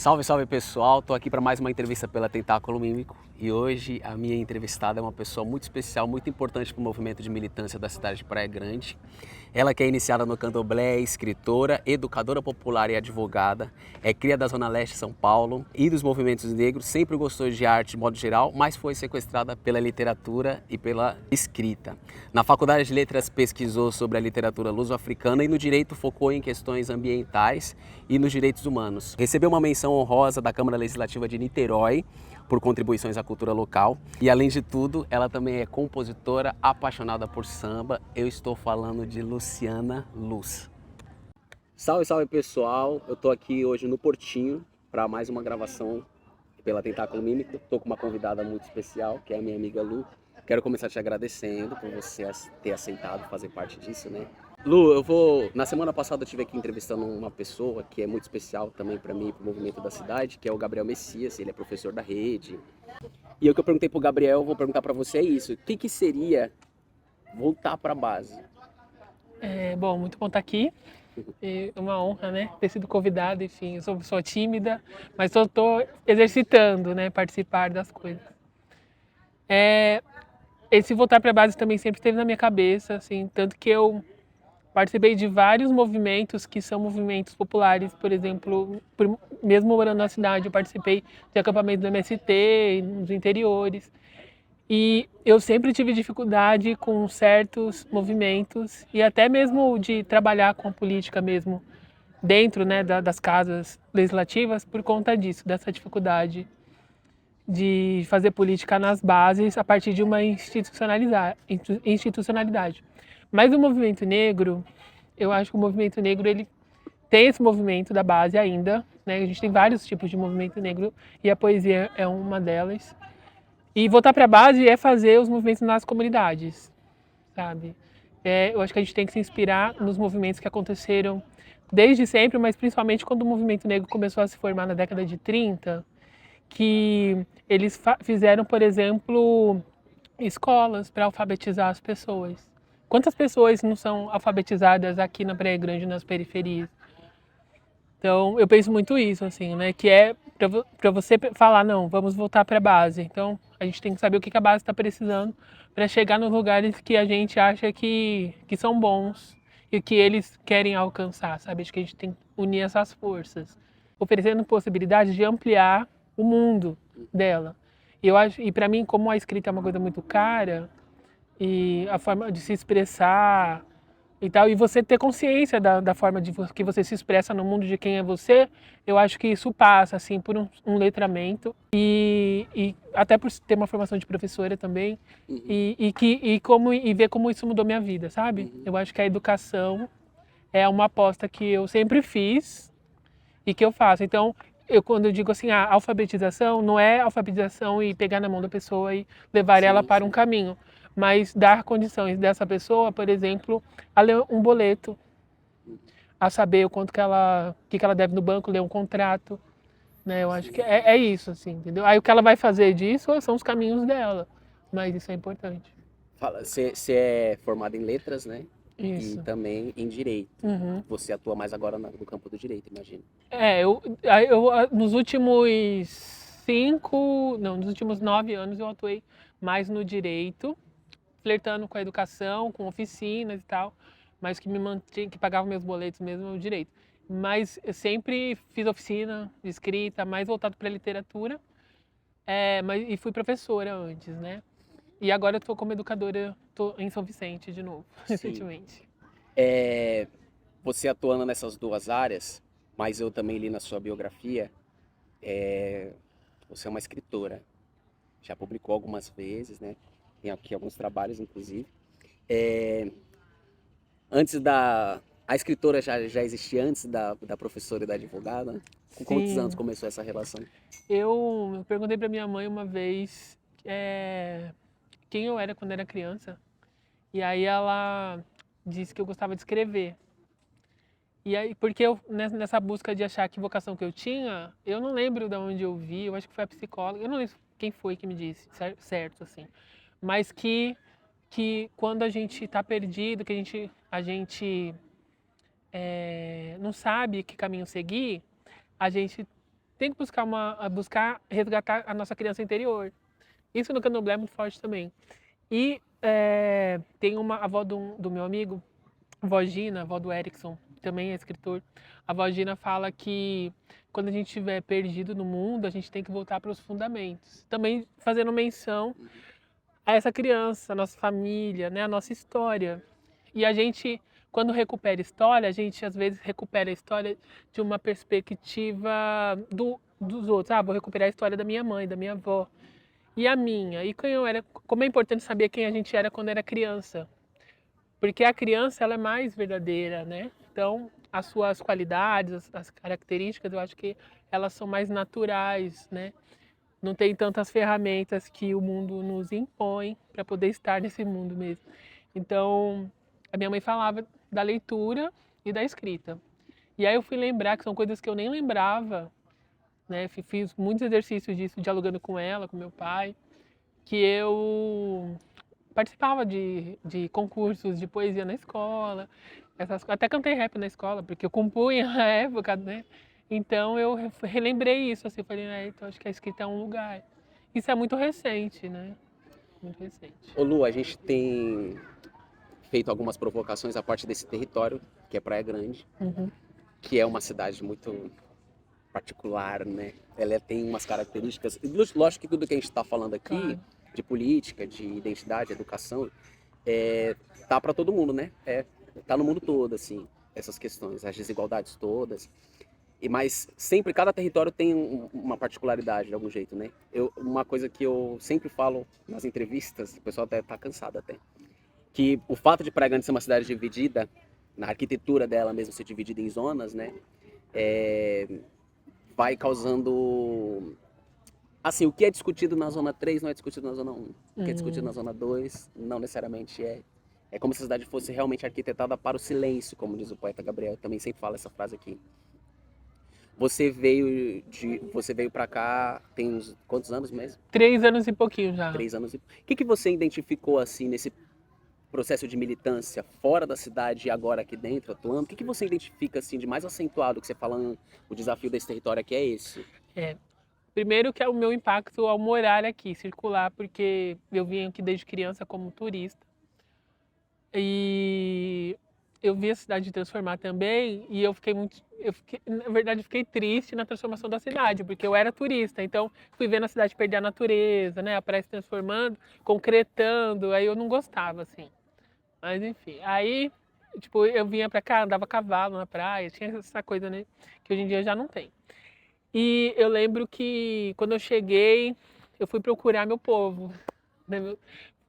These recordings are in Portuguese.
Salve, salve pessoal, tô aqui para mais uma entrevista pela Tentáculo Mímico e hoje a minha entrevistada é uma pessoa muito especial, muito importante para o movimento de militância da cidade de Praia Grande. Ela que é iniciada no candomblé, escritora, educadora popular e advogada, é cria da Zona Leste de São Paulo e dos movimentos negros, sempre gostou de arte de modo geral, mas foi sequestrada pela literatura e pela escrita. Na Faculdade de Letras pesquisou sobre a literatura luso-africana e no direito focou em questões ambientais e nos direitos humanos. Recebeu uma menção honrosa da Câmara Legislativa de Niterói por contribuições à cultura local e, além de tudo, ela também é compositora apaixonada por samba. Eu estou falando de Luciana Luz. Salve, salve pessoal, eu estou aqui hoje no Portinho para mais uma gravação pela Tentáculo Mímico. Estou com uma convidada muito especial, que é a minha amiga Lu. Quero começar te agradecendo por você ter aceitado fazer parte disso, né? Lu, na semana passada eu estive aqui entrevistando uma pessoa que é muito especial também para mim, para o movimento da cidade, que é o Gabriel Messias, ele é professor da rede. E o que eu perguntei pro Gabriel, eu vou perguntar para você é isso: o que seria voltar para a base? Bom, muito bom estar aqui. É uma honra, né, ter sido convidada. Enfim, eu sou uma pessoa tímida, mas estou exercitando, né, participar das coisas. Esse voltar para a base também sempre esteve na minha cabeça, assim, tanto que eu participei de vários movimentos que são movimentos populares. Por exemplo, mesmo morando na cidade, eu participei de acampamentos do MST, nos interiores. E eu sempre tive dificuldade com certos movimentos e até mesmo de trabalhar com a política mesmo dentro, né, das casas legislativas por conta disso, dessa dificuldade de fazer política nas bases a partir de uma institucionalidade. Mas o movimento negro, eu acho que o movimento negro ele tem esse movimento da base ainda, né? A gente tem vários tipos de movimento negro e a poesia é uma delas. E voltar para a base é fazer os movimentos nas comunidades, sabe? Eu acho que a gente tem que se inspirar nos movimentos que aconteceram desde sempre, mas principalmente quando o movimento negro começou a se formar na década de 30, que eles fizeram, por exemplo, escolas para alfabetizar as pessoas. Quantas pessoas não são alfabetizadas aqui na Praia Grande, nas periferias? Então, eu penso muito isso, assim, né? Que é para você falar, não, vamos voltar para a base. Então, a gente tem que saber o que a base está precisando para chegar nos lugares que a gente acha que são bons e que eles querem alcançar, sabe? Acho que a gente tem que unir essas forças, oferecendo possibilidades de ampliar o mundo dela. E eu acho, e para mim, como a escrita é uma coisa muito cara e a forma de se expressar e tal, e você ter consciência da forma que você se expressa no mundo, de quem é você, eu acho que isso passa assim por um letramento e até por ter uma formação de professora também. E ver como isso mudou minha vida, sabe? Eu acho que a educação é uma aposta que eu sempre fiz e que eu faço. Então, quando eu digo assim, a alfabetização não é alfabetização e pegar na mão da pessoa e levar ela para um caminho, mas dar condições dessa pessoa, por exemplo, a ler um boleto, a saber o quanto que ela deve no banco, ler um contrato, né? Eu acho que é isso, assim, entendeu? Aí o que ela vai fazer disso são os caminhos dela, mas isso é importante. Você é formada em letras, né? E Isso. também em direito. Uhum. Você atua mais agora no campo do direito, imagino. Nos últimos 5, não, nos últimos 9 anos eu atuei mais no direito, flertando com a educação, com oficinas e tal, mas que me mantinha, que pagava meus boletos mesmo no direito. Mas eu sempre fiz oficina de escrita, mais voltado para literatura, e fui professora antes, né? E agora eu estou como educadora, estou em São Vicente de novo, Sim. recentemente. Você atuando nessas duas áreas, mas eu também li na sua biografia, você é uma escritora. Já publicou algumas vezes, né? Tem aqui alguns trabalhos, inclusive. É, antes da... A escritora já existia antes da professora e da advogada? Com quantos anos Sim, começou essa relação? eu perguntei para minha mãe uma vez quem eu era quando era criança. E aí ela disse que eu gostava de escrever. E aí, porque nessa busca de achar que vocação que eu tinha, eu não lembro de onde eu vi, eu acho que foi a psicóloga, eu não lembro quem foi que me disse, certo, assim. Mas que quando a gente está perdido, que a gente não sabe que caminho seguir, a gente tem que buscar resgatar a nossa criança interior. Isso no candomblé é muito forte também. E tem uma avó do meu amigo, a avó Gina, a avó do Erickson, que também é escritor. A avó Gina fala que quando a gente estiver perdido no mundo, a gente tem que voltar para os fundamentos. Também fazendo menção a essa criança, a nossa família, né, a nossa história. E a gente, quando recupera história, a gente às vezes recupera a história de uma perspectiva dos outros. Ah, vou recuperar a história da minha mãe, da minha avó. E a minha? E quem eu era? Como é importante saber quem a gente era quando era criança. Porque a criança, ela é mais verdadeira, né? Então, as suas qualidades, as características, eu acho que elas são mais naturais, né? Não tem tantas ferramentas que o mundo nos impõe para poder estar nesse mundo mesmo. Então, a minha mãe falava da leitura e da escrita. E aí eu fui lembrar que são coisas que eu nem lembrava, né? Fiz muitos exercícios disso, dialogando com ela, com meu pai, que eu participava de concursos de poesia na escola, até cantei rap na escola, porque eu compunha na época, né? Então eu relembrei isso, assim, falei, então acho que a escrita é um lugar. Isso é muito recente, né? Muito recente. Ô Lu, a gente tem feito algumas provocações a partir desse território, que é Praia Grande, Uhum. que é uma cidade muito particular, né? Ela tem umas características. Lógico que tudo que a gente está falando aqui, Claro. de política, de identidade, educação, tá para todo mundo, né? Tá no mundo todo, assim, essas questões, as desigualdades todas. Mas sempre, cada território tem uma particularidade de algum jeito, né? Uma coisa que eu sempre falo nas entrevistas, o pessoal até tá cansado até, que o fato de Praia Grande ser uma cidade dividida, na arquitetura dela mesmo ser dividida em zonas, né? É, vai causando. Assim, o que é discutido na zona 3 não é discutido na zona 1. O que é discutido na zona 2 não necessariamente é. É como se a cidade fosse realmente arquitetada para o silêncio, como diz o poeta Gabriel. Eu também sempre falo essa frase aqui. Você veio para cá tem uns quantos anos mesmo? 3 anos e pouquinho já. 3 anos e. O que você identificou assim nesse processo de militância fora da cidade e agora aqui dentro, atuando? O que você identifica assim de mais acentuado que você falando o desafio desse território aqui é esse? É. Primeiro que é o meu impacto ao morar aqui, circular, porque eu vim aqui desde criança como turista. E eu vi a cidade transformar também, e na verdade, fiquei triste na transformação da cidade, porque eu era turista, então fui vendo a cidade perder a natureza, né, a praia se transformando, concretando, aí eu não gostava, assim. Mas enfim, aí, tipo, eu vinha pra cá, andava a cavalo na praia, tinha essa coisa, né, que hoje em dia já não tem. E eu lembro que quando eu cheguei, eu fui procurar meu povo, né,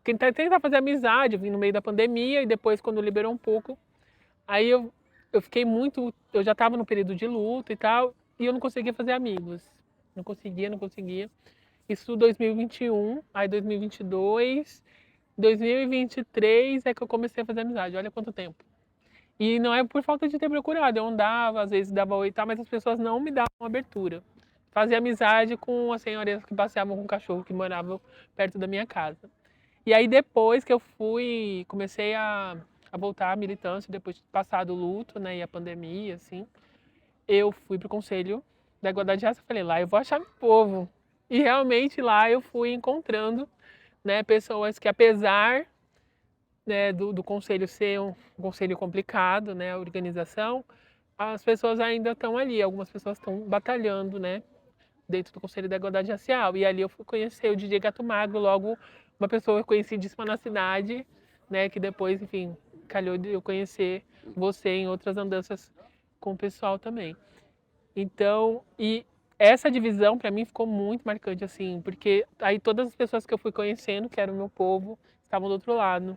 tentar fazer amizade, eu vim no meio da pandemia e depois quando liberou um pouco, aí eu fiquei muito, eu já estava no período de luto e tal, e eu não conseguia fazer amigos. Não conseguia, não conseguia. Isso 2021, aí 2022, 2023 é que eu comecei a fazer amizade. Olha quanto tempo. E não é por falta de ter procurado, eu andava, às vezes dava oi e tal, mas as pessoas não me davam abertura. Fazia amizade com as senhoras que passeavam com o cachorro que moravam perto da minha casa. E aí depois que eu comecei a voltar à militância, depois de passado o luto, né, e a pandemia, assim, eu fui pro Conselho da Igualdade de Raça, falei, lá eu vou achar meu povo. E realmente lá eu fui encontrando, né, pessoas que apesar, né, do conselho ser um conselho complicado, né, a organização, as pessoas ainda estão ali, algumas pessoas estão batalhando, né, dentro do Conselho da Igualdade Racial. E ali eu fui conhecer o DJ Gato Magro, logo uma pessoa conhecidíssima na cidade, né, que depois, enfim, calhou de eu conhecer você em outras andanças com o pessoal também. Então, e essa divisão para mim ficou muito marcante, assim, porque aí todas as pessoas que eu fui conhecendo, que eram o meu povo, estavam do outro lado.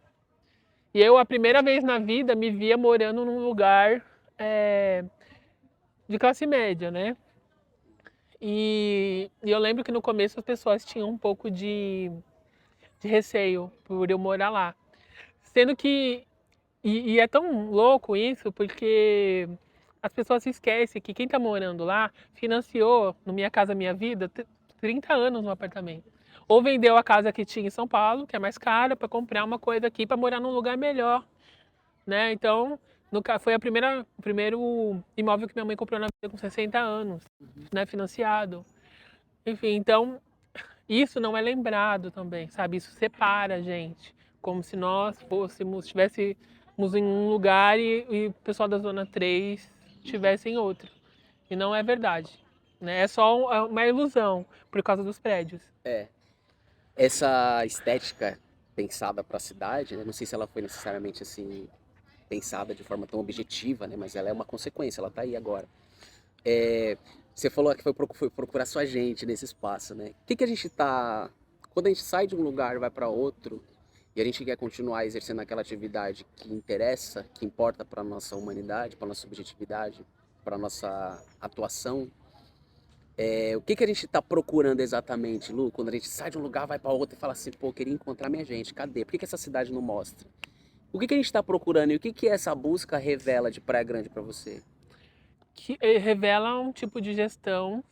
E eu, a primeira vez na vida, me via morando num lugar de classe média, né? E eu lembro que no começo as pessoas tinham um pouco de receio por eu morar lá. Sendo que. E é tão louco isso, porque as pessoas se esquecem que quem está morando lá financiou, no Minha Casa Minha Vida, 30 anos no apartamento. Ou vendeu a casa que tinha em São Paulo, que é mais cara, para comprar uma coisa aqui para morar num lugar melhor, né? Então, Foi o primeiro imóvel que minha mãe comprou na vida com 60 anos, né, financiado. Enfim, então isso não é lembrado também, sabe? Isso separa a gente, como se nós estivéssemos em um lugar e o pessoal da Zona 3 estivesse em outro. E não é verdade, né? É só uma ilusão por causa dos prédios. É. Essa estética pensada para a cidade, né? Não sei se ela foi necessariamente assim pensada de forma tão objetiva, né? Mas ela é uma consequência, ela tá aí agora. É, você falou que foi procurar sua gente nesse espaço, né? O que que a gente tá... Quando a gente sai de um lugar e vai para outro, e a gente quer continuar exercendo aquela atividade que interessa, que importa para nossa humanidade, para nossa subjetividade, para nossa atuação, o que que a gente está procurando exatamente, Lu? Quando a gente sai de um lugar, vai para outro e fala assim, pô, eu queria encontrar minha gente, cadê? Por que que essa cidade não mostra? O que que a gente está procurando e o que que essa busca revela de Praia Grande para você? Que revela um tipo de gestão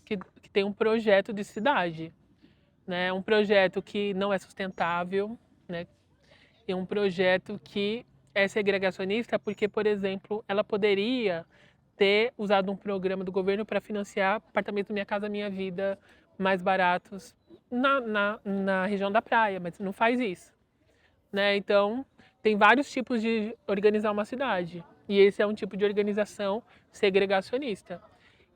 que tem um projeto de cidade, né? Um projeto que não é sustentável, né? E um projeto que é segregacionista porque, por exemplo, ela poderia ter usado um programa do governo para financiar apartamentos Minha Casa Minha Vida mais baratos na região da praia, mas não faz isso, né? Então, tem vários tipos de organizar uma cidade. E esse é um tipo de organização segregacionista.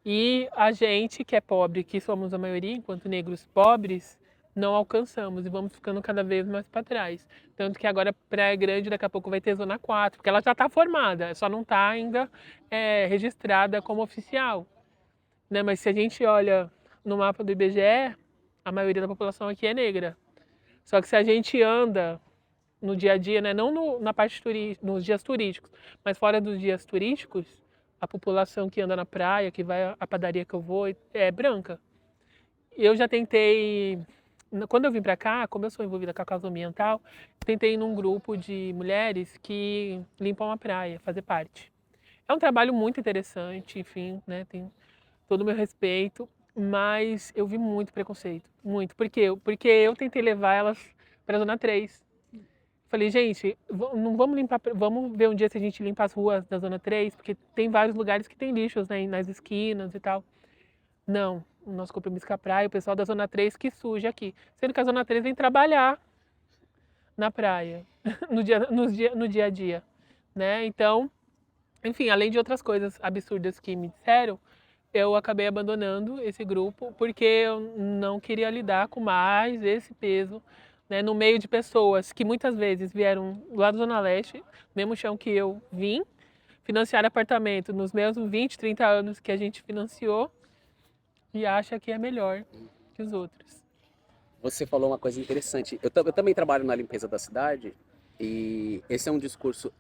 E a gente que é pobre, que somos a maioria, enquanto negros pobres, não alcançamos e vamos ficando cada vez mais para trás. Tanto que agora Praia Grande daqui a pouco vai ter Zona 4, porque ela já está formada, só não está ainda registrada como oficial, né? Mas se a gente olha no mapa do IBGE, a maioria da população aqui é negra. Só que se a gente anda no dia a dia, né? Não na parte nos dias turísticos, mas fora dos dias turísticos, a população que anda na praia, que vai à padaria que eu vou, é branca. Eu já tentei, quando eu vim para cá, como eu sou envolvida com a causa ambiental, tentei ir num grupo de mulheres que limpam a praia, fazer parte. É um trabalho muito interessante, enfim, né? Tem todo o meu respeito, mas eu vi muito preconceito, muito. Por quê? Porque eu tentei levar elas para a Zona 3. Falei, gente, não vamos limpar, vamos ver um dia se a gente limpa as ruas da Zona 3, porque tem vários lugares que tem lixos, né, nas esquinas e tal. Não, o nosso compromisso com a praia, o pessoal da Zona 3 que suja aqui. Sendo que a Zona 3 vem trabalhar na praia, no dia a dia, né? Então, enfim, além de outras coisas absurdas que me disseram, eu acabei abandonando esse grupo porque eu não queria lidar com mais esse peso, né, no meio de pessoas que muitas vezes vieram lá da Zona Leste, mesmo chão que eu vim, financiar apartamento nos mesmos 20, 30 anos que a gente financiou e acha que é melhor que os outros. Você falou uma coisa interessante. Eu também trabalho na limpeza da cidade e esse é um discurso.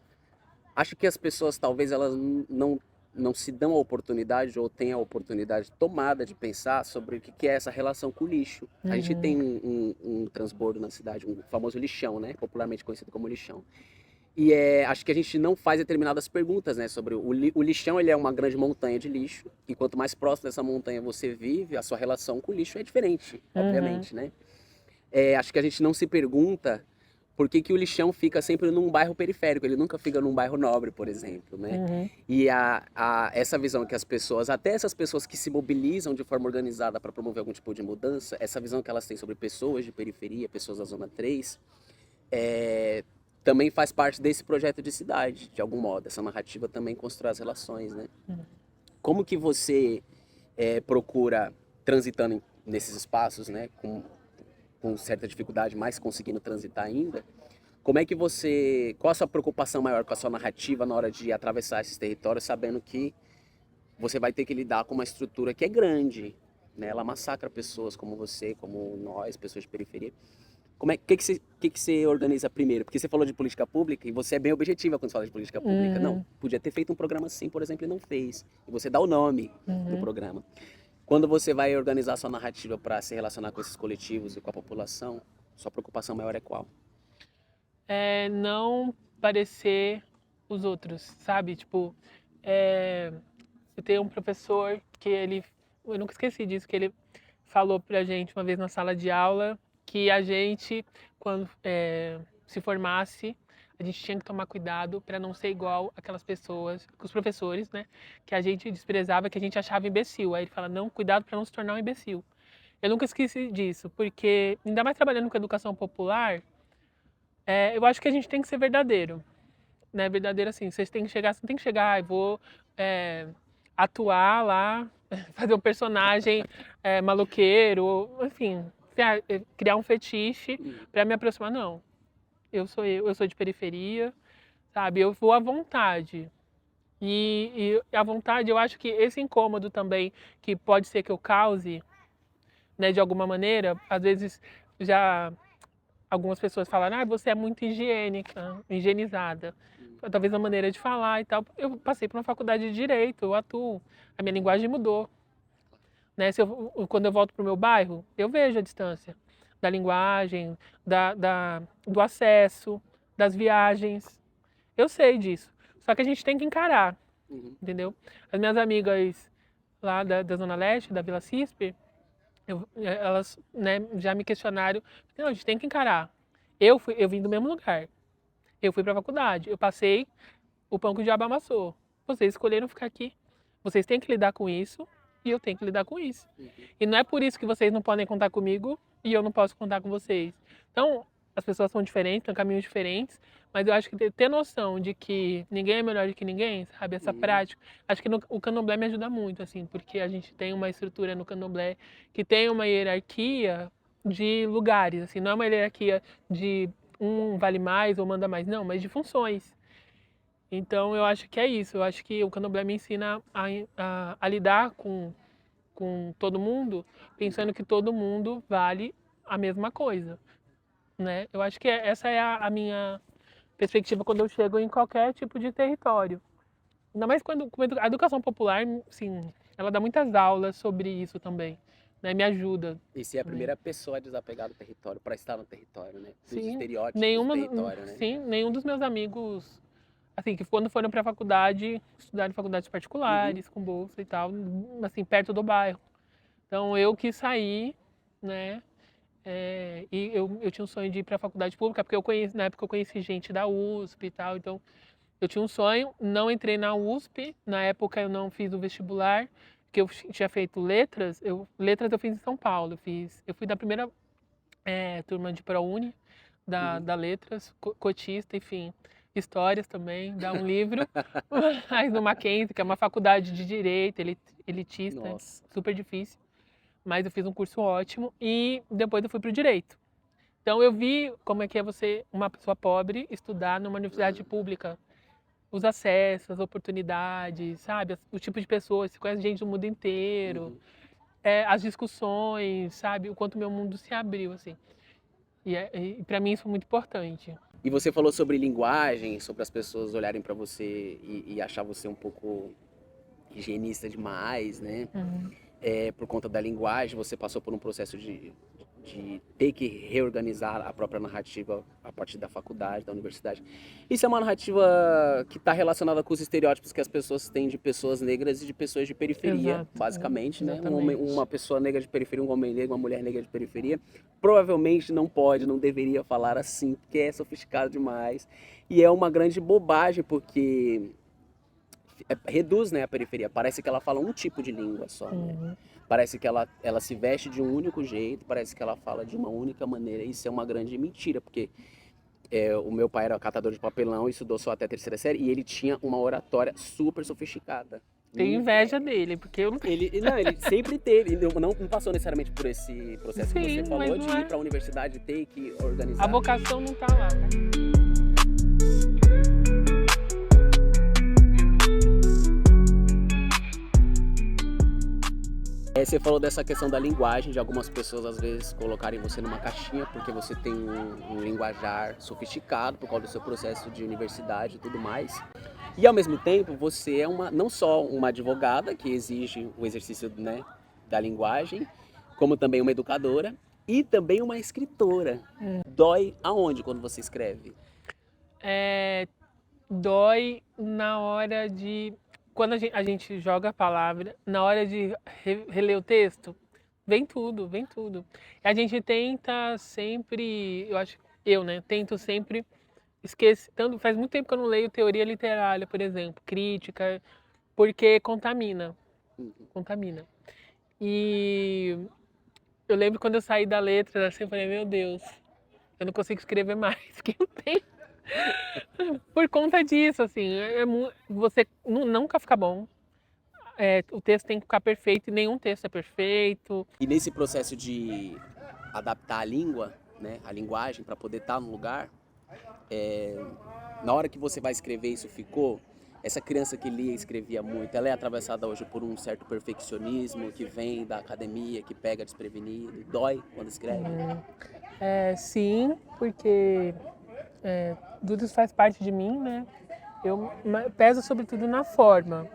Acho que as pessoas talvez elas não se dão a oportunidade ou têm a oportunidade tomada de pensar sobre o que é essa relação com o lixo. A gente Uhum, tem um transbordo na cidade, um famoso lixão, né? Popularmente conhecido como lixão. E acho que a gente não faz determinadas perguntas, né? Sobre o lixão, ele é uma grande montanha de lixo. E quanto mais próximo dessa montanha você vive, a sua relação com o lixo é diferente, uhum, obviamente, né? Acho que a gente não se pergunta por que, que o lixão fica sempre num bairro periférico, ele nunca fica num bairro nobre, por exemplo, né? uhum, E essa visão que as pessoas, até essas pessoas que se mobilizam de forma organizada para promover algum tipo de mudança, essa visão que elas têm sobre pessoas de periferia, pessoas da Zona 3, é, também faz parte desse projeto de cidade, de algum modo. Essa narrativa também constrói as relações, né? uhum. Como que você procura, transitando nesses espaços, né, com certa dificuldade, mas conseguindo transitar ainda, como é que você, qual a sua preocupação maior com a sua narrativa na hora de atravessar esses territórios, sabendo que você vai ter que lidar com uma estrutura que é grande, né? Ela massacra pessoas como você, como nós, pessoas de periferia. Como é que você organiza primeiro? Porque você falou de política pública e você é bem objetiva quando fala de política pública. Não, Uhum, podia ter feito um programa assim, por exemplo, e não fez. E você dá o nome do uhum. programa. Quando você vai organizar sua narrativa para se relacionar com esses coletivos e com a população, sua preocupação maior é qual? É não parecer os outros, sabe? Tipo, é, eu tenho um professor que eu nunca esqueci disso, que ele falou pra gente uma vez na sala de aula que a gente, quando se formasse, a gente tinha que tomar cuidado para não ser igual aquelas pessoas, os professores, né, que a gente desprezava, que a gente achava imbecil. Aí ele fala, não, cuidado para não se tornar um imbecil. Eu nunca esqueci disso, porque ainda mais trabalhando com educação popular, eu acho que a gente tem que ser verdadeiro, né? Verdadeiro assim, vocês têm que chegar, você não tem que chegar, vou é, atuar lá, fazer um personagem maloqueiro, enfim, criar um fetiche para me aproximar, não. Eu sou de periferia, sabe? Eu vou à vontade. E à vontade, eu acho que esse incômodo também, que pode ser que eu cause, né, de alguma maneira, às vezes já algumas pessoas falaram, ah, você é muito higiênica, higienizada. Talvez a maneira de falar e tal. Eu passei por uma faculdade de Direito, eu atuo, a minha linguagem mudou. Né? Quando eu volto para o meu bairro, eu vejo a distância da linguagem, do acesso, das viagens. Eu sei disso. Só que a gente tem que encarar, entendeu? As minhas amigas lá da Zona Leste, da Vila Cispe, elas, né, já me questionaram. Não, a gente tem que encarar. Eu vim do mesmo lugar. Eu fui para a faculdade. Eu passei o pão que o diabo amassou. Vocês escolheram ficar aqui. Vocês têm que lidar com isso e eu tenho que lidar com isso. E não é por isso que vocês não podem contar comigo e eu não posso contar com vocês. Então, as pessoas são diferentes, têm caminhos diferentes, mas eu acho que ter noção de que ninguém é melhor do que ninguém, sabe? Essa prática. Acho que o candomblé me ajuda muito, assim, porque a gente tem uma estrutura no candomblé que tem uma hierarquia de lugares, assim, não é uma hierarquia de um vale mais ou manda mais, não, mas de funções. Então eu acho que é isso, eu acho que o candomblé me ensina a lidar com todo mundo, pensando que todo mundo vale a mesma coisa, né? Eu acho que essa é a minha perspectiva quando eu chego em qualquer tipo de território. Ainda mais quando a educação popular, sim, ela dá muitas aulas sobre isso também, né? Me ajuda. E ser a primeira pessoa a desapegar do território, para estar no território, né? Dos Sim, estereótipos do território, né? sim, nenhum dos meus amigos, assim, que quando foram para a faculdade, estudaram em faculdades particulares, com bolsa e tal, assim, perto do bairro. Então eu quis sair, né? E eu tinha um sonho de ir para a faculdade pública, porque na época eu conheci gente da USP e tal, então eu tinha um sonho, não entrei na USP, na época eu não fiz o vestibular, porque eu tinha feito letras, letras eu fiz em São Paulo, eu fui da primeira turma de ProUni, da letras, cotista, enfim, histórias também, dá um livro, mas no Mackenzie, que é uma faculdade de direito, elitista, Nossa. super difícil, mas eu fiz um curso ótimo e depois eu fui para o direito. Então eu vi como é que é você, uma pessoa pobre, estudar numa universidade pública, os acessos, as oportunidades, sabe? O tipo de pessoas, você conhece gente do mundo inteiro, as discussões, sabe? O quanto meu mundo se abriu, assim. E para mim isso foi muito importante. E você falou sobre linguagem, sobre as pessoas olharem para você e achar você um pouco higienista demais, né? Por conta da linguagem, você passou por um processo de ter que reorganizar a própria narrativa a partir da faculdade, da universidade. Isso é uma narrativa que está relacionada com os estereótipos que as pessoas têm de pessoas negras e de pessoas de periferia, Exato, basicamente, né? exatamente. Uma pessoa negra de periferia, um homem negro, uma mulher negra de periferia, provavelmente não pode, não deveria falar assim, porque é sofisticado demais. E é uma grande bobagem, porque reduz, né, a periferia. Parece que ela fala um tipo de língua só, né? Parece que ela se veste de um único jeito, parece que ela fala de uma única maneira. Isso é uma grande mentira, porque o meu pai era catador de papelão, estudou só até a terceira série, e ele tinha uma oratória super sofisticada. Tenho inveja dele, porque eu não tenho. Ele sempre teve, não passou necessariamente por esse processo que Sim, você falou, mas de não ir para a universidade e ter que organizar. A vocação não tá lá, né? Você falou dessa questão da linguagem, de algumas pessoas às vezes colocarem você numa caixinha porque você tem um linguajar sofisticado por causa do seu processo de universidade e tudo mais. E ao mesmo tempo você é não só uma advogada que exige o exercício, né, da linguagem, como também uma educadora e também uma escritora. Dói aonde quando você escreve? Dói na hora de... Quando a gente joga a palavra, na hora de reler o texto, vem tudo, vem tudo. A gente tenta sempre, eu acho, né, tento sempre esqueci, tanto, faz muito tempo que eu não leio teoria literária, por exemplo, crítica, porque contamina, contamina. E eu lembro quando eu saí da letra, assim, eu falei, meu Deus, eu não consigo escrever mais, que eu tenho. Por conta disso, assim, você nunca fica bom. O texto tem que ficar perfeito e nenhum texto é perfeito. E nesse processo de adaptar a língua, né, a linguagem, para poder estar no lugar, na hora que você vai escrever isso ficou, essa criança que lia e escrevia muito, ela é atravessada hoje por um certo perfeccionismo que vem da academia, que pega desprevenido, dói quando escreve? Sim, porque tudo isso faz parte de mim, né? Eu peso sobretudo na forma,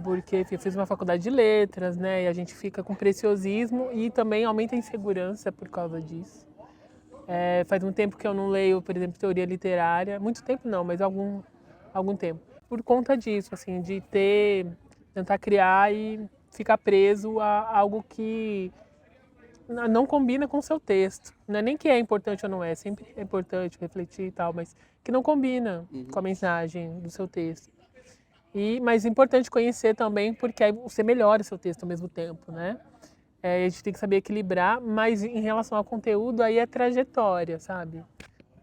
porque eu fiz uma faculdade de letras, né? E a gente fica com preciosismo e também aumenta a insegurança por causa disso. Faz um tempo que eu não leio, por exemplo, teoria literária. Muito tempo não, mas algum tempo. Por conta disso, assim, de tentar criar e ficar preso a algo que não combina com o seu texto. Não é nem que é importante ou não é, sempre é importante refletir e tal, mas que não combina com a mensagem do seu texto. Mas é importante conhecer também, porque aí você melhora o seu texto ao mesmo tempo, né? A gente tem que saber equilibrar, mas em relação ao conteúdo, aí é trajetória, sabe?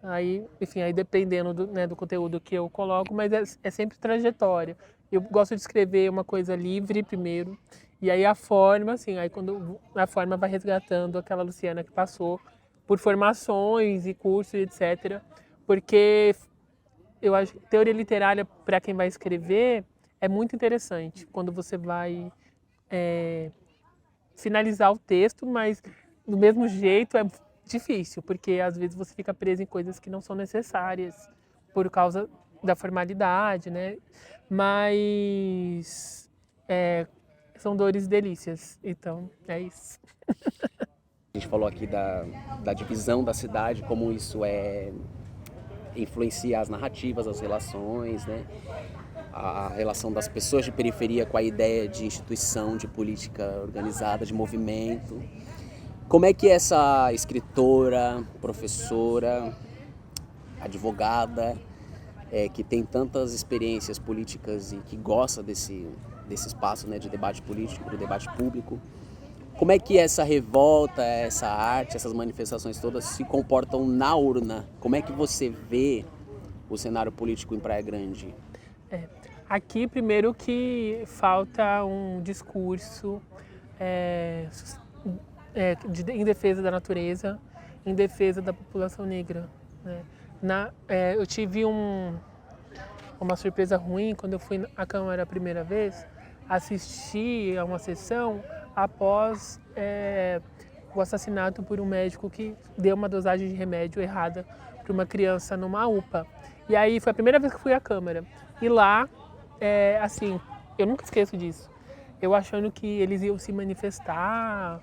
Aí, enfim, aí dependendo do conteúdo que eu coloco, mas é sempre trajetória. Eu gosto de escrever uma coisa livre primeiro, e aí a forma, assim, aí quando a forma vai resgatando aquela Luciana que passou por formações e cursos, etc. Porque eu acho que teoria literária, para quem vai escrever, é muito interessante quando você vai finalizar o texto, mas do mesmo jeito é difícil, porque às vezes você fica preso em coisas que não são necessárias por causa da formalidade, né? Mas são dores e delícias, então é isso. A gente falou aqui da divisão da cidade, como isso influencia as narrativas, as relações, né? A relação das pessoas de periferia com a ideia de instituição, de política organizada, de movimento. Como é que essa escritora, professora, advogada, que tem tantas experiências políticas e que gosta desse espaço, né, de debate político, de debate público, como é que essa revolta, essa arte, essas manifestações todas se comportam na urna? Como é que você vê o cenário político em Praia Grande? Aqui, primeiro que falta um discurso em defesa da natureza, em defesa da população negra, né? Eu tive uma surpresa ruim quando eu fui à Câmara a primeira vez, assisti a uma sessão após o assassinato por um médico que deu uma dosagem de remédio errada para uma criança numa UPA. E aí foi a primeira vez que fui à Câmara. E lá, assim, eu nunca esqueço disso. Eu achando que eles iam se manifestar,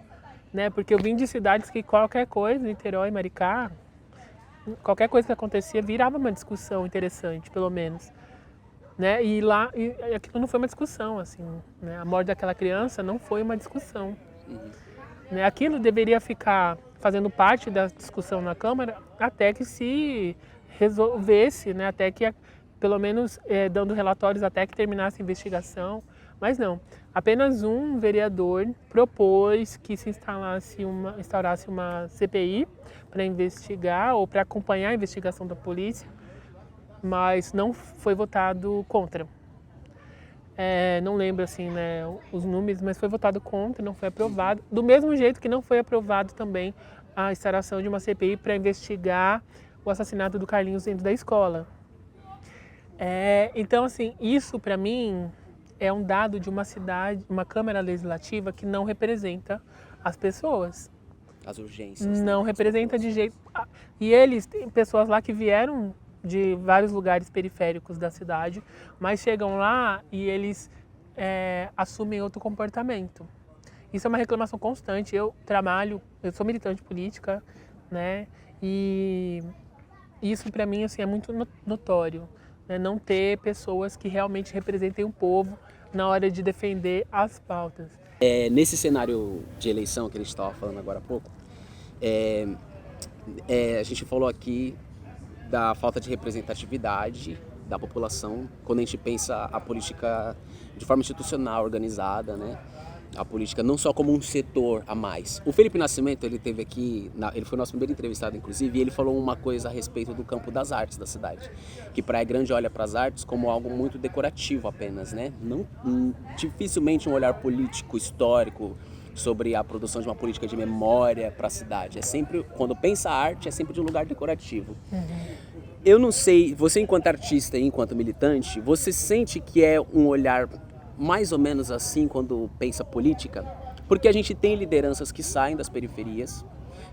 né? Porque eu vim de cidades que qualquer coisa, Niterói, Maricá, qualquer coisa que acontecia virava uma discussão interessante, pelo menos. Né? E lá, aquilo não foi uma discussão, assim, né? A morte daquela criança não foi uma discussão. Né? Aquilo deveria ficar fazendo parte da discussão na Câmara até que se resolvesse, né? Até que, pelo menos, dando relatórios até que terminasse a investigação. Mas não, apenas um vereador propôs que se instaurasse uma CPI para investigar ou para acompanhar a investigação da polícia, mas não foi votado contra. Não lembro assim, né, os números, mas foi votado contra, não foi aprovado. Do mesmo jeito que não foi aprovado também a instauração de uma CPI para investigar o assassinato do Carlinhos dentro da escola. Então, assim, isso para mim é um dado de uma cidade, uma Câmara Legislativa que não representa as pessoas. As urgências. Não né? representa de jeito... E eles, tem pessoas lá que vieram de vários lugares periféricos da cidade, mas chegam lá e eles assumem outro comportamento. Isso é uma reclamação constante. Eu sou militante política, né? E isso para mim assim, é muito notório, né? Não ter pessoas que realmente representem o povo na hora de defender as pautas. Nesse cenário de eleição que a gente estava falando agora há pouco, a gente falou aqui da falta de representatividade da população quando a gente pensa a política de forma institucional, organizada, né? A política não só como um setor a mais. O Felipe Nascimento, ele teve aqui, ele foi o nosso primeiro entrevistado, inclusive, e ele falou uma coisa a respeito do campo das artes da cidade. Que Praia Grande olha para as artes como algo muito decorativo apenas, né? Não, dificilmente um olhar político, histórico, sobre a produção de uma política de memória para a cidade. É sempre, quando pensa arte, é sempre de um lugar decorativo. Eu não sei, você enquanto artista e enquanto militante, você sente que é um olhar mais ou menos assim quando pensa política? Porque a gente tem lideranças que saem das periferias,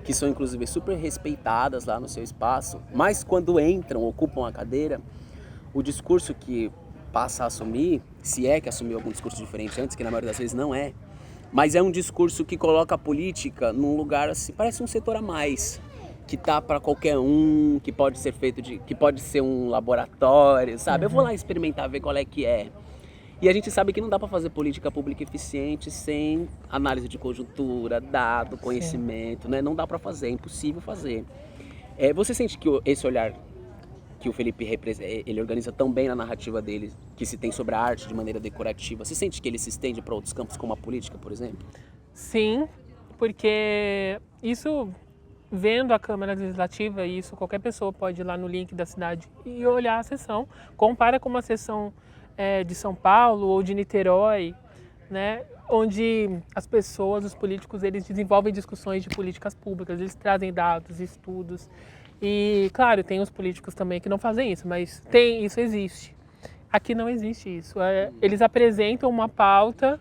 que são inclusive super respeitadas lá no seu espaço, mas quando entram, ocupam a cadeira, o discurso que passa a assumir, se é que assumiu algum discurso diferente antes, que na maioria das vezes não é, mas é um discurso que coloca a política num lugar assim, parece um setor a mais, que tá para qualquer um, que pode ser feito que pode ser um laboratório, sabe? Eu vou lá experimentar, ver qual é que é. E a gente sabe que não dá para fazer política pública eficiente sem análise de conjuntura, dado, conhecimento, né? Não dá para fazer, é impossível fazer. Você sente que esse olhar que o Felipe ele organiza tão bem na narrativa dele, que se tem sobre a arte de maneira decorativa, você sente que ele se estende para outros campos como a política, por exemplo? Sim, porque isso, vendo a Câmara Legislativa, isso qualquer pessoa pode ir lá no link da cidade e olhar a sessão, compara com uma sessão de São Paulo ou de Niterói, né, onde as pessoas, os políticos, eles desenvolvem discussões de políticas públicas, eles trazem dados, estudos. E, claro, tem os políticos também que não fazem isso, mas isso existe. Aqui não existe isso. Eles apresentam uma pauta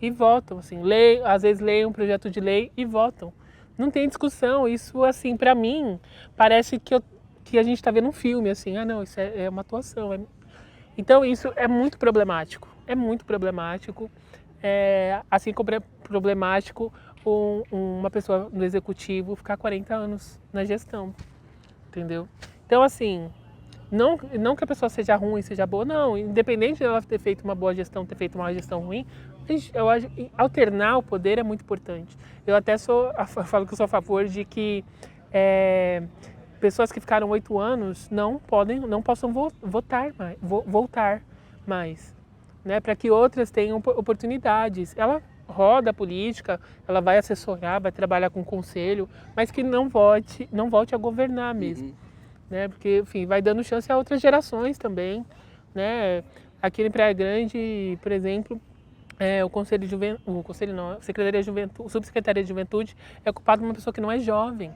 e votam, assim, às vezes leem um projeto de lei e votam. Não tem discussão. Isso, assim, para mim, parece que a gente está vendo um filme, assim, não, isso é uma atuação. Então, isso é muito problemático. É muito problemático. Assim como é problemático uma pessoa no executivo ficar 40 anos na gestão. Entendeu? Então, assim, não que a pessoa seja ruim, seja boa, não. Independente de ela ter feito uma boa gestão, ter feito uma gestão ruim, eu acho que alternar o poder é muito importante. Eu até falo que eu sou a favor de que pessoas que ficaram 8 anos não possam voltar mais, né? Para que outras tenham oportunidades. Ela roda a política, ela vai assessorar, vai trabalhar com conselho, mas que não volte a governar mesmo, né? Porque, enfim, vai dando chance a outras gerações também, né? Aqui em Praia Grande, por exemplo, a Secretaria de Juventude, o Subsecretaria de Juventude é ocupado por uma pessoa que não é jovem,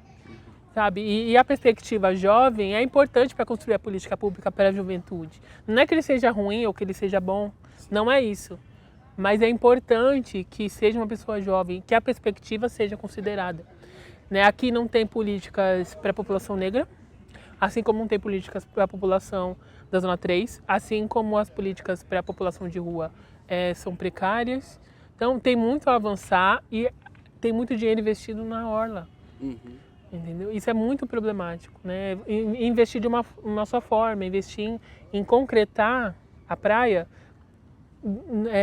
sabe? E a perspectiva jovem é importante para construir a política pública para a juventude. Não é que ele seja ruim ou que ele seja bom, não é isso. Mas é importante que seja uma pessoa jovem, que a perspectiva seja considerada. Né? Aqui não tem políticas para a população negra, assim como não tem políticas para a população da Zona 3, assim como as políticas para a população de rua são precárias. Então tem muito a avançar e tem muito dinheiro investido na orla. Entendeu? Isso é muito problemático. Né? Investir de uma só forma, investir em concretar a praia,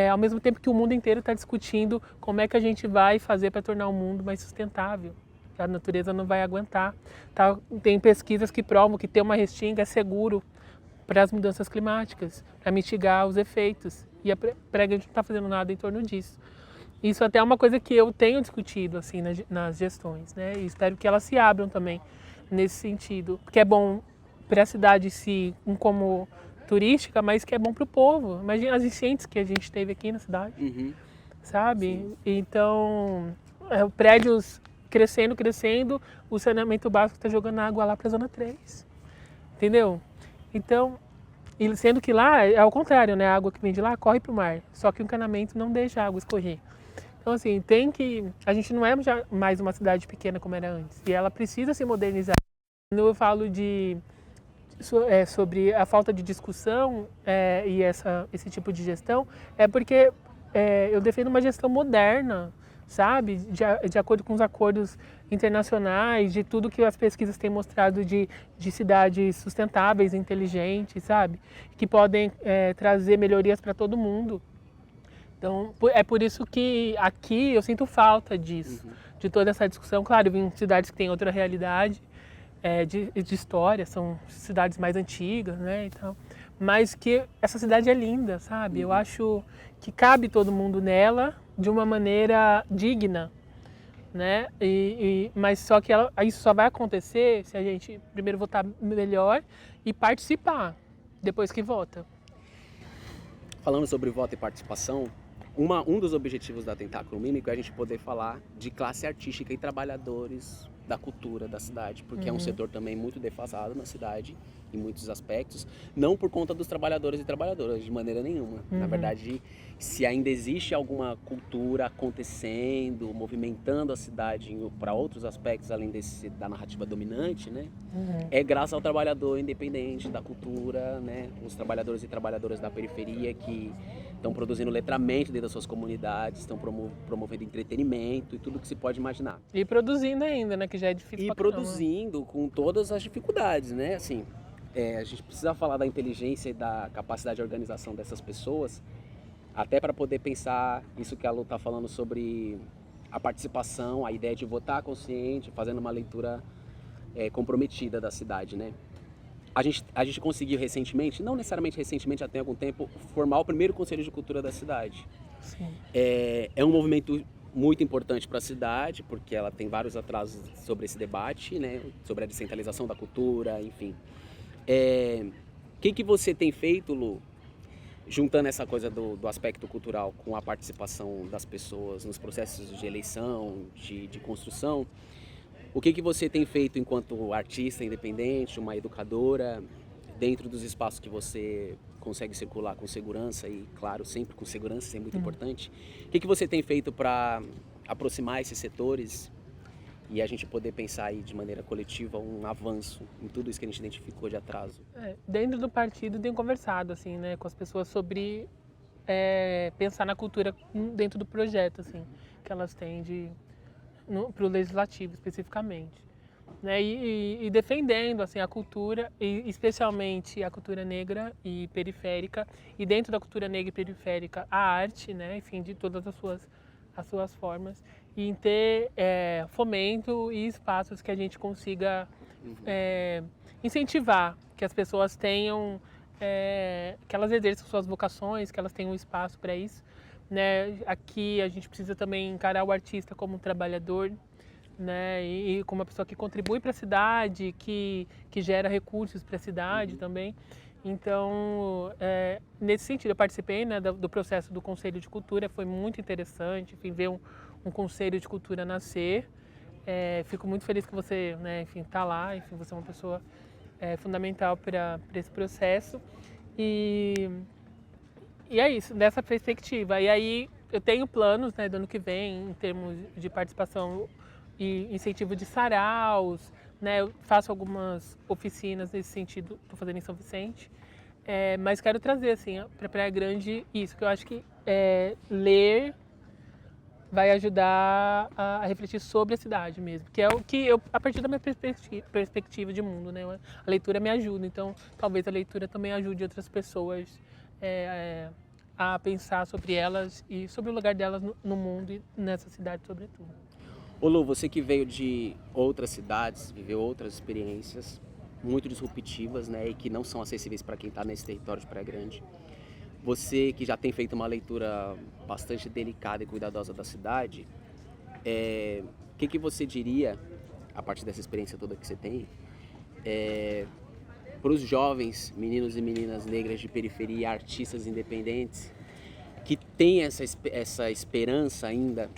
ao mesmo tempo que o mundo inteiro está discutindo como é que a gente vai fazer para tornar o mundo mais sustentável. A natureza não vai aguentar. Tá? Tem pesquisas que provam que ter uma restinga é seguro para as mudanças climáticas, para mitigar os efeitos. E a Praia Grande não está fazendo nada em torno disso. Isso até é uma coisa que eu tenho discutido assim, nas gestões, né? E espero que elas se abram também nesse sentido. Porque é bom para a cidade como turística, mas que é bom para o povo. Imagina as enchentes que a gente teve aqui na cidade, sabe? Sim. Então, prédios crescendo, o saneamento básico está jogando água lá para a Zona 3, entendeu? Então, sendo que lá é ao contrário, né? A água que vem de lá corre para o mar, só que o encanamento não deixa a água escorrer. Então, assim, a gente não é mais uma cidade pequena como era antes, e ela precisa se modernizar. Quando eu falo sobre a falta de discussão e esse tipo de gestão, é porque eu defendo uma gestão moderna, sabe? De acordo com os acordos internacionais, de tudo que as pesquisas têm mostrado de cidades sustentáveis, inteligentes, sabe? Que podem trazer melhorias para todo mundo. Então, é por isso que aqui eu sinto falta disso, de toda essa discussão. Claro, eu vim em cidades que têm outra realidade, de história, são cidades mais antigas, né, e tal. Mas que essa cidade é linda, sabe? Eu acho que cabe todo mundo nela de uma maneira digna, né? Mas só que isso só vai acontecer se a gente primeiro votar melhor e participar depois que vota. Falando sobre voto e participação, um dos objetivos da Tentáculo Mímico é a gente poder falar de classe artística e trabalhadores da cultura da cidade, porque é um setor também muito defasado na cidade, em muitos aspectos, não por conta dos trabalhadores e trabalhadoras, de maneira nenhuma. Na verdade, se ainda existe alguma cultura acontecendo, movimentando a cidade para outros aspectos, além da narrativa dominante, né? É graças ao trabalhador independente da cultura, né? Os trabalhadores e trabalhadoras da periferia que estão produzindo letramento dentro das suas comunidades, estão promovendo entretenimento e tudo que se pode imaginar. E produzindo ainda, né? Que já é difícil. E produzindo com todas as dificuldades, né? Assim, a gente precisa falar da inteligência e da capacidade de organização dessas pessoas, até para poder pensar isso que a Lu está falando sobre a participação, a ideia de votar consciente, fazendo uma leitura comprometida da cidade, né? A gente conseguiu recentemente, não necessariamente recentemente, já tem algum tempo, formar o primeiro Conselho de Cultura da cidade. Sim. É um movimento muito importante para a cidade, porque ela tem vários atrasos sobre esse debate, né? Sobre a descentralização da cultura, enfim. O que você tem feito, Lu, juntando essa coisa do aspecto cultural com a participação das pessoas nos processos de eleição, de construção? O que você tem feito enquanto artista independente, uma educadora, dentro dos espaços que você consegue circular com segurança e, claro, sempre com segurança, isso é muito importante. O que você tem feito para aproximar esses setores e a gente poder pensar aí de maneira coletiva um avanço em tudo isso que a gente identificou de atraso? Dentro do partido tenho conversado assim, né, com as pessoas sobre pensar na cultura dentro do projeto assim, que elas têm para o legislativo especificamente, né? E defendendo assim a cultura, e especialmente a cultura negra e periférica, e dentro da cultura negra e periférica a arte, né? Enfim, de todas as suas formas, e em ter fomento e espaços que a gente consiga incentivar que as pessoas tenham, que elas exerçam suas vocações, que elas tenham um espaço para isso. Né? Aqui a gente precisa também encarar o artista como um trabalhador, né? E como uma pessoa que contribui para a cidade, que gera recursos para a cidade também. Então, nesse sentido, eu participei, né, do processo do Conselho de Cultura, foi muito interessante, enfim, ver um Conselho de Cultura nascer. Fico muito feliz que você, né, enfim, está lá, enfim, você é uma pessoa fundamental para esse processo. E é isso, dessa perspectiva. E aí eu tenho planos, né, do ano que vem, em termos de participação e incentivo de saraus, né? Eu faço algumas oficinas nesse sentido, estou fazendo em São Vicente. Mas quero trazer assim, para Praia Grande isso, que eu acho que ler vai ajudar a refletir sobre a cidade mesmo, que é o que eu, a partir da minha perspectiva de mundo, né? A leitura me ajuda, então talvez a leitura também ajude outras pessoas a pensar sobre elas e sobre o lugar delas no mundo e nessa cidade sobretudo. Ô Lu, você que veio de outras cidades, viveu outras experiências muito disruptivas, né, e que não são acessíveis para quem está nesse território de Praia Grande. Você que já tem feito uma leitura bastante delicada e cuidadosa da cidade, o que você diria, a partir dessa experiência toda que você tem, para os jovens meninos e meninas negras de periferia, artistas independentes, que têm essa esperança ainda?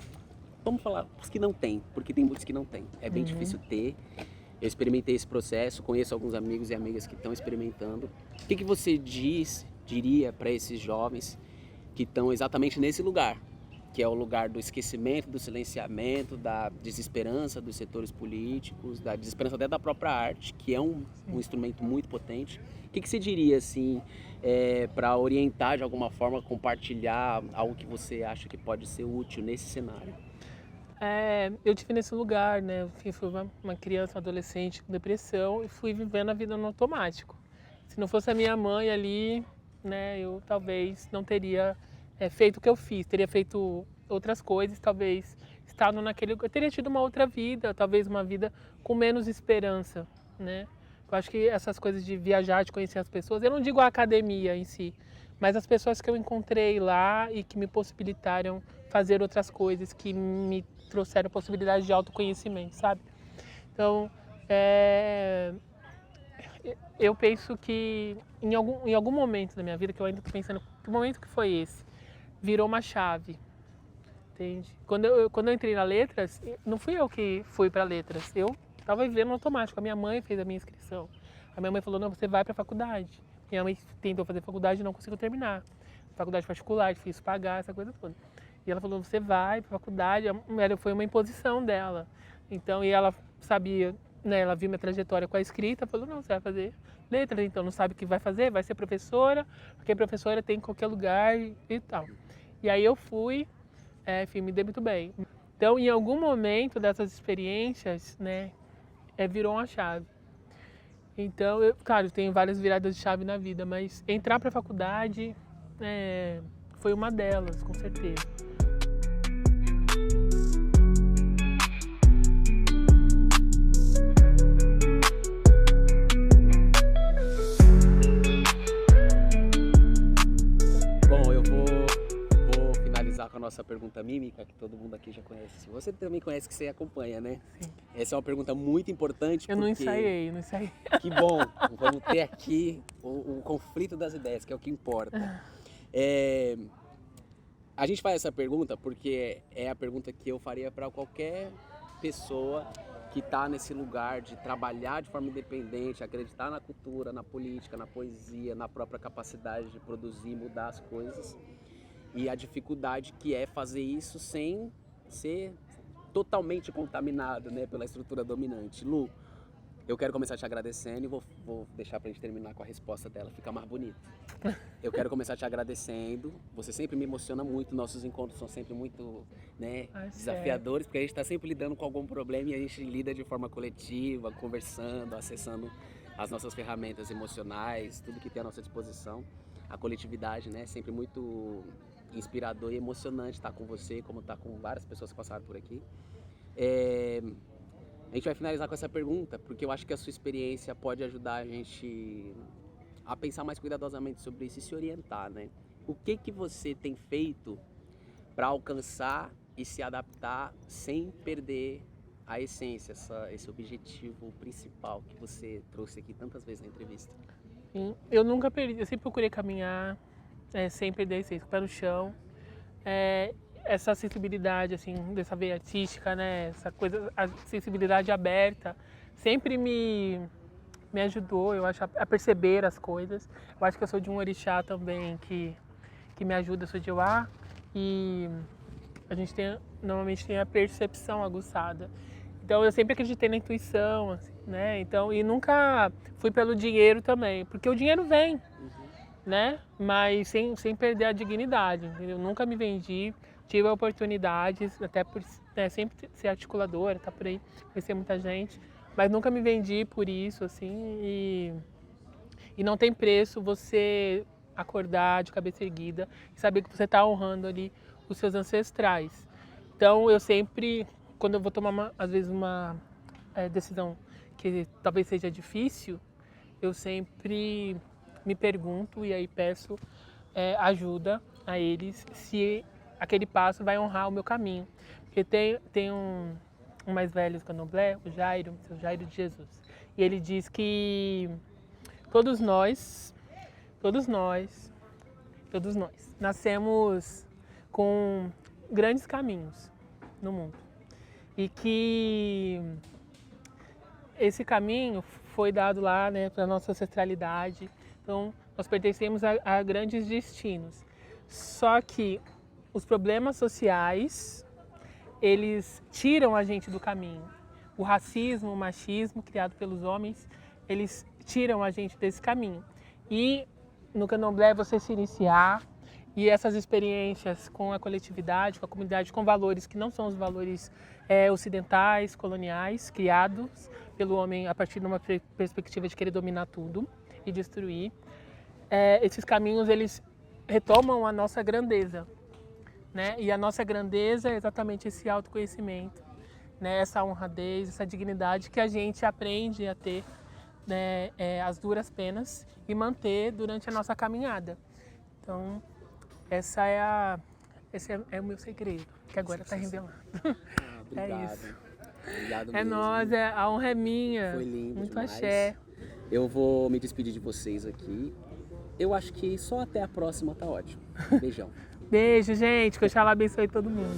Vamos falar os que não têm, porque tem muitos que não têm. É bem difícil ter. Eu experimentei esse processo, conheço alguns amigos e amigas que estão experimentando. O que você diria para esses jovens que estão exatamente nesse lugar, que é o lugar do esquecimento, do silenciamento, da desesperança dos setores políticos, da desesperança até da própria arte, que é um instrumento muito potente? O que você diria assim, para orientar de alguma forma, compartilhar algo que você acha que pode ser útil nesse cenário? Eu tive nesse lugar, né? Eu fui uma criança, um adolescente com depressão e fui vivendo a vida no automático. Se não fosse a minha mãe ali, né, eu talvez não teria feito o que eu fiz, teria feito outras coisas, talvez estado naquele, eu teria tido uma outra vida, talvez uma vida com menos esperança, né? Eu acho que essas coisas de viajar, de conhecer as pessoas, eu não digo a academia em si, mas as pessoas que eu encontrei lá e que me possibilitaram fazer outras coisas, que me trouxeram possibilidade de autoconhecimento, sabe? Então, eu penso que em algum momento da minha vida, que eu ainda estou pensando, que momento que foi esse? Virou uma chave, entende? Quando eu entrei na Letras, não fui eu que fui para Letras, eu estava vivendo no automático. A minha mãe fez a minha inscrição. A minha mãe falou, não, você vai para a faculdade. Minha mãe tentou fazer faculdade e não conseguiu terminar. Faculdade particular, difícil pagar, essa coisa toda. E ela falou, você vai para a faculdade, foi uma imposição dela. Então, e ela sabia, né, ela viu minha trajetória com a escrita, falou, não, você vai fazer letras, então não sabe o que vai fazer, vai ser professora, porque professora tem em qualquer lugar e tal. E aí eu fui, enfim, me dei muito bem. Então, em algum momento dessas experiências, né, virou uma chave. Então, claro, tenho várias viradas de chave na vida, mas entrar para a faculdade foi uma delas, com certeza. Bom, eu vou finalizar com a nossa pergunta mímica, que todo mundo aqui já conhece. Você também conhece, que você acompanha, né? Sim. Essa é uma pergunta muito importante. Eu não ensaiei. Que bom, vamos ter aqui o conflito das ideias, que é o que importa. A gente faz essa pergunta porque é a pergunta que eu faria para qualquer pessoa que está nesse lugar de trabalhar de forma independente, acreditar na cultura, na política, na poesia, na própria capacidade de produzir, mudar as coisas. E a dificuldade que é fazer isso sem ser totalmente contaminado, né, pela estrutura dominante. Lu, eu quero começar te agradecendo e vou deixar pra gente terminar com a resposta dela, fica mais bonito. Eu quero começar te agradecendo, você sempre me emociona muito, nossos encontros são sempre muito, né, desafiadores, porque a gente tá sempre lidando com algum problema e a gente lida de forma coletiva, conversando, acessando as nossas ferramentas emocionais, tudo que tem à nossa disposição. A coletividade, né, sempre muito inspirador e emocionante estar com você, como estar com várias pessoas que passaram por aqui. A gente vai finalizar com essa pergunta, porque eu acho que a sua experiência pode ajudar a gente a pensar mais cuidadosamente sobre isso e se orientar, né? O que você tem feito para alcançar e se adaptar sem perder a essência, esse objetivo principal que você trouxe aqui tantas vezes na entrevista? Sim, eu nunca perdi, eu sempre procurei caminhar, sem perder a essência, pé no chão. Essa sensibilidade, assim, dessa veia artística, né, essa coisa, a sensibilidade aberta, sempre me ajudou, eu acho, a perceber as coisas. Eu acho que eu sou de um orixá também que me ajuda, eu sou de Euá, e a gente normalmente tem a percepção aguçada. Então eu sempre acreditei na intuição, assim, né, então, e nunca fui pelo dinheiro também, porque o dinheiro vem, né, mas sem perder a dignidade, entendeu? Nunca me vendi. Tive oportunidades, até por sempre ser articuladora, tá por aí, conhecer muita gente, mas nunca me vendi por isso, assim, e não tem preço você acordar de cabeça erguida e saber que você está honrando ali os seus ancestrais. Então, eu sempre, quando eu vou tomar, às vezes, uma decisão que talvez seja difícil, eu sempre me pergunto e aí peço ajuda a eles se aquele passo vai honrar o meu caminho. Porque tem um mais velho do Candomblé, o Jairo, o seu Jairo de Jesus. E ele diz que todos nós nascemos com grandes caminhos no mundo. E que esse caminho foi dado lá, né, para a nossa ancestralidade. Então, nós pertencemos a grandes destinos. Só que os problemas sociais, eles tiram a gente do caminho. O racismo, o machismo criado pelos homens, eles tiram a gente desse caminho. E no Candomblé você se iniciar e essas experiências com a coletividade, com a comunidade, com valores que não são os valores ocidentais, coloniais, criados pelo homem a partir de uma perspectiva de querer dominar tudo e destruir. Esses caminhos, eles retomam a nossa grandeza. Né? E a nossa grandeza é exatamente esse autoconhecimento, né? Essa honradez, essa dignidade que a gente aprende a ter né, as duras penas e manter durante a nossa caminhada. Então, esse é o meu segredo, que agora está revelando. Obrigado. É isso. Obrigado É mesmo. nóis, a honra é minha. Foi lindo Muito demais. axé. Eu vou me despedir de vocês aqui. Eu acho que só até a próxima tá ótimo. Beijão. Beijo, gente. Que Oxalá abençoe todo mundo.